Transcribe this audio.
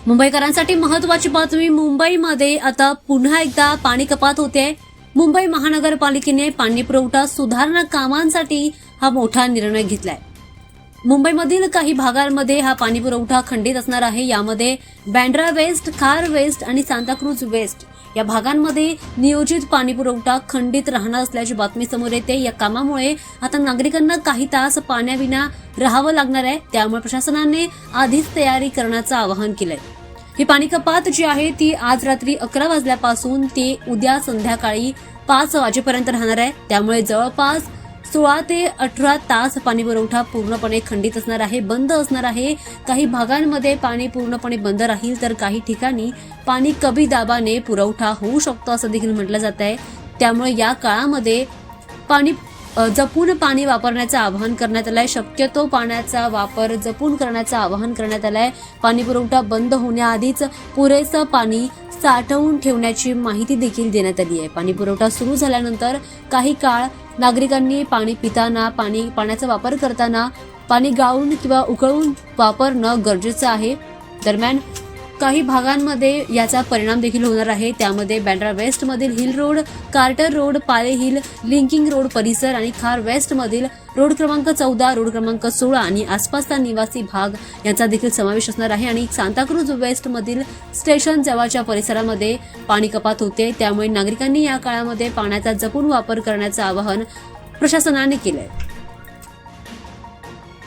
मुंबईकरांसाठी महत्त्वाची बातमी. मुंबईमध्ये आता पुन्हा एकदा पाणी कपात होते. मुंबई महानगरपालिकेने पाणी पुरवठा सुधारणा कामांसाठी हा मोठा निर्णय घेतलाय. मुंबईमधील काही भागांमध्ये हा पाणी पुरवठा खंडित असणार आहे. यामध्ये बँड्रा वेस्ट, खार वेस्ट आणि सांताक्रूज वेस्ट या भागांमध्ये नियोजित पाणी पुरवठा खंडित राहणार असल्याची बातमी समोर येते. या कामामुळे आता नागरिकांना काही तास पाण्याविना राहावं लागणार आहे. त्यामुळे प्रशासनाने आधीच तयारी करण्याचं आवाहन केलंय. ही पाणी कपात जी आहे ती आज रात्री 11 वाजल्यापासून ते उद्या संध्याकाळी 5 वाजेपर्यंत राहणार आहे. त्यामुळे जवळपास 16 ते 18 तास पाणी पुरवठा पूर्णपणे खंडित असणार आहे, बंद असणार आहे. काही भागांमध्ये पाणी पूर्णपणे बंद राहील तर काही ठिकाणी पाणी कमी दाबाने पुरवठा होऊ शकतो असं देखील म्हटलं जात आहे. त्यामुळे या काळामध्ये जपून पाणी वापरण्याचं आवाहन करण्यात आलंय. शक्यतो पाण्याचा वापर जपून करण्याचं आवाहन करण्यात आलंय. पाणी पुरवठा बंद होण्याआधीच पुरेसं पाणी साठवून ठेवण्याची माहिती देखील देण्यात आली आहे. पाणी पुरवठा सुरू झाल्यानंतर काही काळ नागरिकांनी पाणी पिताना, पाण्याचा वापर करताना पाणी गाळून किंवा उकळून वापरणं गरजेचं आहे. दरम्यान काही भागांमध्ये याचा परिणाम देखील होणार आहे. त्यामध्ये बँड्रा वेस्ट मधील हिल रोड, कार्टर रोड, पाले हिल, लिंकिंग रोड परिसर आणि खार वेस्ट मधील रोड क्रमांक 14, रोड क्रमांक 16 आणि आसपासचा निवासी भाग यांचा देखील समावेश असणार आहे. आणि सांताक्रूज वेस्ट मधील स्टेशन जवळच्या परिसरामध्ये पाणी कपात होते. त्यामुळे नागरिकांनी या काळामध्ये पाण्याचा जपून वापर करण्याचं आवाहन प्रशासनाने केलंय.